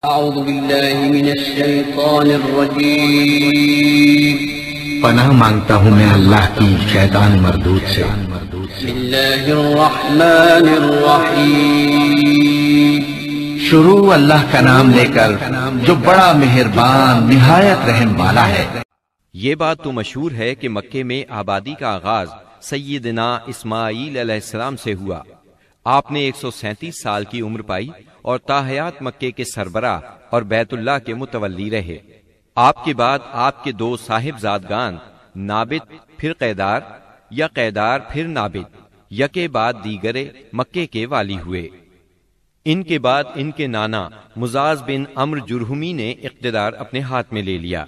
اعوذ باللہ من الشیطان الرجیم پناہ مانگتا ہوں میں اللہ کی شیطان مردود سے۔ بسم اللہ الرحمن الرحیم شروع اللہ کا نام لے کر جو بڑا مہربان نہایت رحم والا ہے۔ یہ بات تو مشہور ہے کہ مکے میں آبادی کا آغاز سیدنا اسماعیل علیہ السلام سے ہوا۔ آپ نے 137 سال کی عمر پائی اور تاحیات مکے کے سربراہ اور بیت اللہ کے متولی رہے۔ آپ کے بعد آپ کے دو صاحبزادگان نابت پھر قیدار یا قیدار پھر نابت یکے بعد دیگرے مکے کے والی ہوئے۔ ان کے بعد ان کے نانا مزاز بن عمر جرہمی نے اقتدار اپنے ہاتھ میں لے لیا۔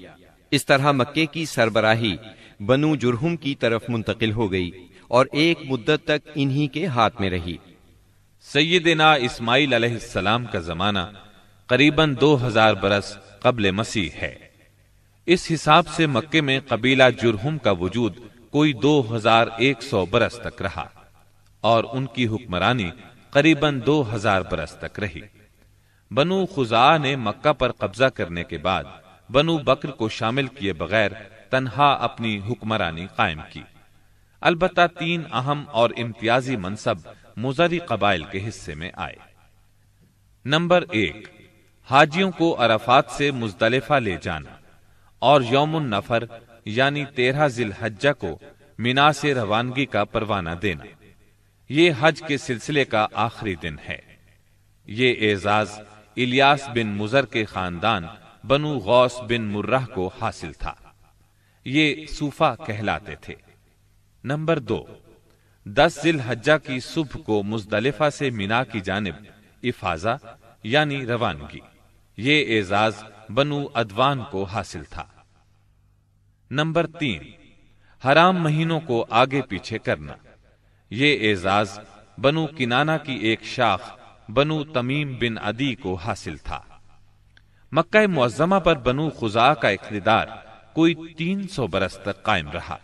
اس طرح مکے کی سربراہی بنو جرہم کی طرف منتقل ہو گئی اور ایک مدت تک انہی کے ہاتھ میں رہی۔ سیدنا اسماعیل علیہ السلام کا زمانہ قریباً 2000 برس قبل مسیح ہے۔ اس حساب سے مکے میں قبیلہ جرہم کا وجود کوئی 2100 برس تک رہا اور ان کی حکمرانی قریباً 2000 برس تک رہی۔ بنو خزاعہ نے مکہ پر قبضہ کرنے کے بعد بنو بکر کو شامل کیے بغیر تنہا اپنی حکمرانی قائم کی۔ البتہ 3 اہم اور امتیازی منصب مضری قبائل کے حصے میں آئے۔ نمبر 1، حاجیوں کو عرفات سے مزدلفہ لے جانا اور یوم النفر یعنی 13 ذی الحجہ کو مینا سے روانگی کا پروانہ دینا۔ یہ حج کے سلسلے کا آخری دن ہے۔ یہ اعزاز الیاس بن مضر کے خاندان بنو غوث بن مرہ کو حاصل تھا۔ یہ صوفہ کہلاتے تھے۔ نمبر 2، 10 ذی الحجہ کی صبح کو مزدلفہ سے مینا کی جانب افاضہ یعنی روانگی۔ یہ اعزاز بنو ادوان کو حاصل تھا۔ نمبر 3، حرام مہینوں کو آگے پیچھے کرنا۔ یہ اعزاز بنو کنانہ کی ایک شاخ بنو تمیم بن عدی کو حاصل تھا۔ مکہ معظمہ پر بنو خزاعہ کا اقتدار کوئی 300 برس تک قائم رہا۔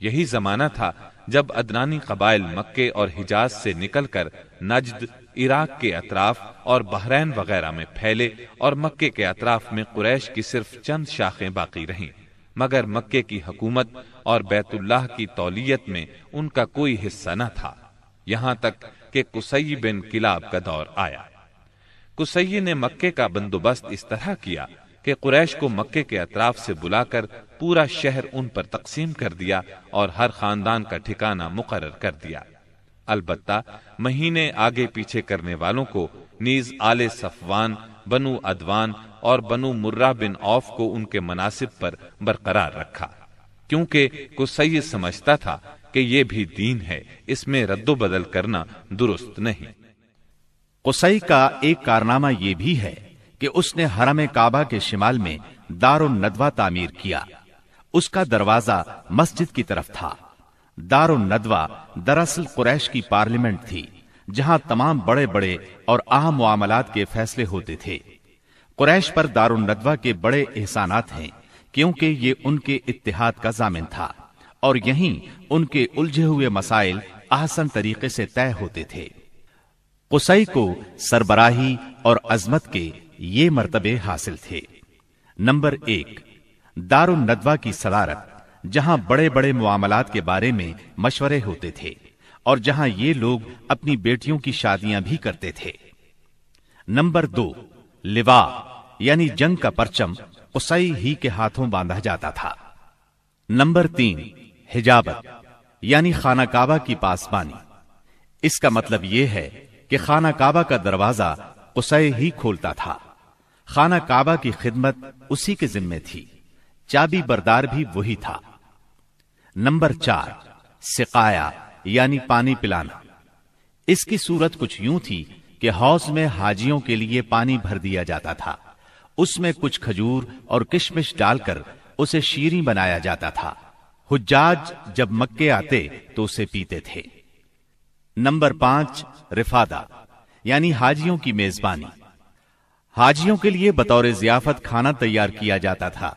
یہی زمانہ تھا جب ادنانی قبائل مکے اور حجاز سے نکل کر نجد، عراق کے اطراف اور بحرین وغیرہ میں پھیلے اور مکے کے اطراف میں قریش کی صرف چند شاخیں باقی رہیں، مگر مکے کی حکومت اور بیت اللہ کی تولیت میں ان کا کوئی حصہ نہ تھا، یہاں تک کہ قصی بن کلاب کا دور آیا۔ قصی نے مکے کا بندوبست اس طرح کیا کہ قریش کو مکے کے اطراف سے بلا کر پورا شہر ان پر تقسیم کر دیا اور ہر خاندان کا ٹھکانہ مقرر کر دیا۔ البتہ مہینے آگے پیچھے کرنے والوں کو نیز آل صفوان، بنو ادوان اور بنو مرہ بن عوف کو ان کے مناصب پر برقرار رکھا، کیونکہ قصی سمجھتا تھا کہ یہ بھی دین ہے، اس میں رد و بدل کرنا درست نہیں۔ قصی کا ایک کارنامہ یہ بھی ہے کہ اس نے حرم کعبہ کے شمال میں دار الندوہ تعمیر کیا۔ اس کا دروازہ مسجد کی طرف تھا۔ دار الندوہ دراصل قریش کی پارلیمنٹ تھی، جہاں تمام بڑے بڑے اور اہم معاملات کے فیصلے ہوتے تھے۔ قریش پر دار الندوہ کے بڑے احسانات ہیں، کیونکہ یہ ان کے اتحاد کا ضامن تھا اور یہیں ان کے الجھے ہوئے مسائل احسن طریقے سے طے ہوتے تھے۔ قصی کو سربراہی اور عظمت کے یہ مرتبے حاصل تھے۔ نمبر 1، دار الندوہ کی صدارت، جہاں بڑے بڑے معاملات کے بارے میں مشورے ہوتے تھے اور جہاں یہ لوگ اپنی بیٹیوں کی شادیاں بھی کرتے تھے۔ نمبر 2، لوا یعنی جنگ کا پرچم قصی ہی کے ہاتھوں باندھا جاتا تھا۔ نمبر 3، حجابت یعنی خانہ کعبہ کی پاسبانی۔ اس کا مطلب یہ ہے کہ خانہ کعبہ کا دروازہ قصی ہی کھولتا تھا۔ خانہ کعبہ کی خدمت اسی کے ذمے تھی، چابی بردار بھی وہی تھا۔ نمبر 4، سقایا یعنی پانی پلانا۔ اس کی صورت کچھ یوں تھی کہ حوض میں حاجیوں کے لیے پانی بھر دیا جاتا تھا، اس میں کچھ کھجور اور کشمش ڈال کر اسے شیریں بنایا جاتا تھا۔ حجاج جب مکے آتے تو اسے پیتے تھے۔ نمبر 5، رفادہ یعنی حاجیوں کی میزبانی۔ حاجیوں کے لیے بطور ضیافت کھانا تیار کیا جاتا تھا۔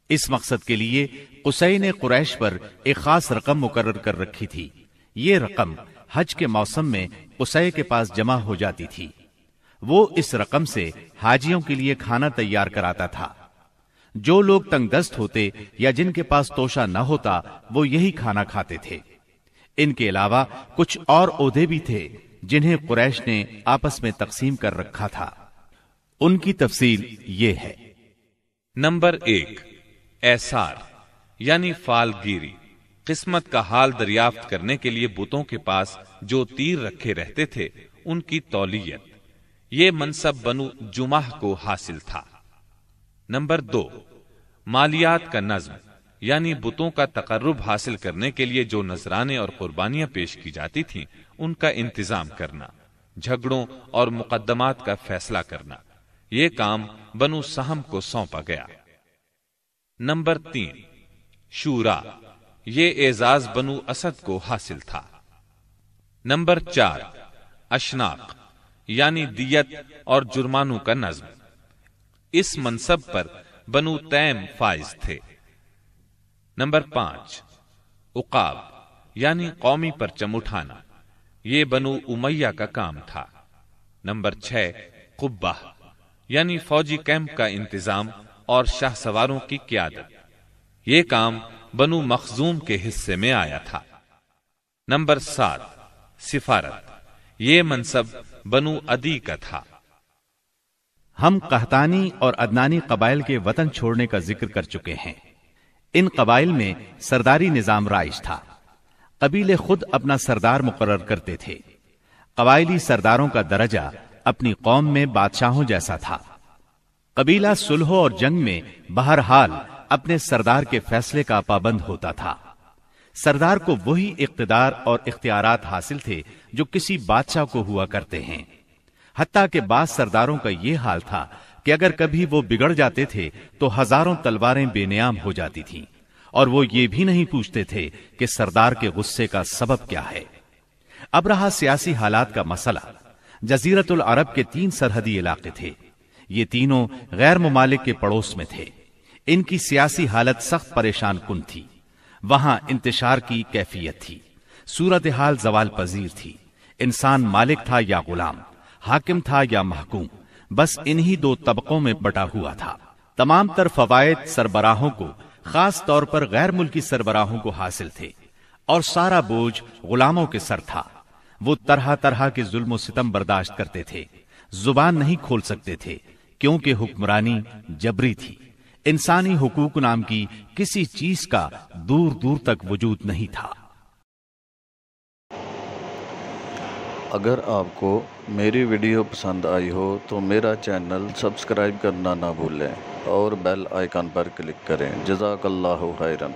اس مقصد کے لیے قصی نے قریش پر ایک خاص رقم مقرر کر رکھی تھی۔ یہ رقم حج کے موسم میں قصی کے پاس جمع ہو جاتی تھی۔ وہ اس رقم سے حاجیوں کے لیے کھانا تیار کراتا تھا۔ جو لوگ تنگ دست ہوتے یا جن کے پاس توشہ نہ ہوتا وہ یہی کھانا کھاتے تھے۔ ان کے علاوہ کچھ اور عہدے بھی تھے جنہیں قریش نے آپس میں تقسیم کر رکھا تھا۔ ان کی تفصیل یہ ہے۔ نمبر 1، ایسار یعنی فال گیری، قسمت کا حال دریافت کرنے کے لیے بتوں کے پاس جو تیر رکھے رہتے تھے ان کی تولیت، یہ منصب بنو جمح کو حاصل تھا۔ نمبر 2، مالیات کا نظم یعنی بتوں کا تقرب حاصل کرنے کے لیے جو نذرانے اور قربانیاں پیش کی جاتی تھیں ان کا انتظام کرنا، جھگڑوں اور مقدمات کا فیصلہ کرنا، یہ کام بنو سہم کو سونپا گیا۔ نمبر 3، شورا، یہ اعزاز بنو اسد کو حاصل تھا۔ نمبر 4، اشناق یعنی دیت اور جرمانوں کا نظم، اس منصب پر بنو تیم فائز تھے۔ نمبر 5، عقاب یعنی قومی پرچم اٹھانا، یہ بنو امیہ کا کام تھا۔ نمبر 6، قبہ یعنی فوجی کیمپ کا انتظام اور شاہ سواروں کی قیادت، یہ کام بنو مخزوم کے حصے میں آیا تھا۔ نمبر 7، سفارت، یہ منصب بنو عدی کا تھا۔ ہم قحطانی اور عدنانی قبائل کے وطن چھوڑنے کا ذکر کر چکے ہیں۔ ان قبائل میں سرداری نظام رائج تھا۔ قبیلے خود اپنا سردار مقرر کرتے تھے۔ قبائلی سرداروں کا درجہ اپنی قوم میں بادشاہوں جیسا تھا۔ قبیلہ صلح اور جنگ میں بہرحال اپنے سردار کے فیصلے کا پابند ہوتا تھا۔ سردار کو وہی اقتدار اور اختیارات حاصل تھے جو کسی بادشاہ کو ہوا کرتے ہیں۔ حتیٰ کہ بعض سرداروں کا یہ حال تھا کہ اگر کبھی وہ بگڑ جاتے تھے تو ہزاروں تلواریں بے نیام ہو جاتی تھیں، اور وہ یہ بھی نہیں پوچھتے تھے کہ سردار کے غصے کا سبب کیا ہے۔ اب رہا سیاسی حالات کا مسئلہ۔ جزیرت العرب کے 3 سرحدی علاقے تھے۔ یہ تینوں غیر ممالک کے پڑوس میں تھے۔ ان کی سیاسی حالت سخت پریشان کن تھی۔ وہاں انتشار کی کیفیت تھی۔ صورتحال زوال پذیر تھی۔ انسان مالک تھا یا غلام، حاکم تھا یا محکوم، بس انہی 2 طبقوں میں بٹا ہوا تھا۔ تمام تر فوائد سربراہوں کو، خاص طور پر غیر ملکی سربراہوں کو حاصل تھے، اور سارا بوجھ غلاموں کے سر تھا۔ وہ طرح طرح کے ظلم و ستم برداشت کرتے تھے، زبان نہیں کھول سکتے تھے کیونکہ حکمرانی جبری تھی۔ انسانی حقوق نام کی کسی چیز کا دور دور تک وجود نہیں تھا۔ اگر آپ کو میری ویڈیو پسند آئی ہو تو میرا چینل سبسکرائب کرنا نہ بھولیں اور بیل آئیکن پر کلک کریں۔ جزاک اللہ خیرا۔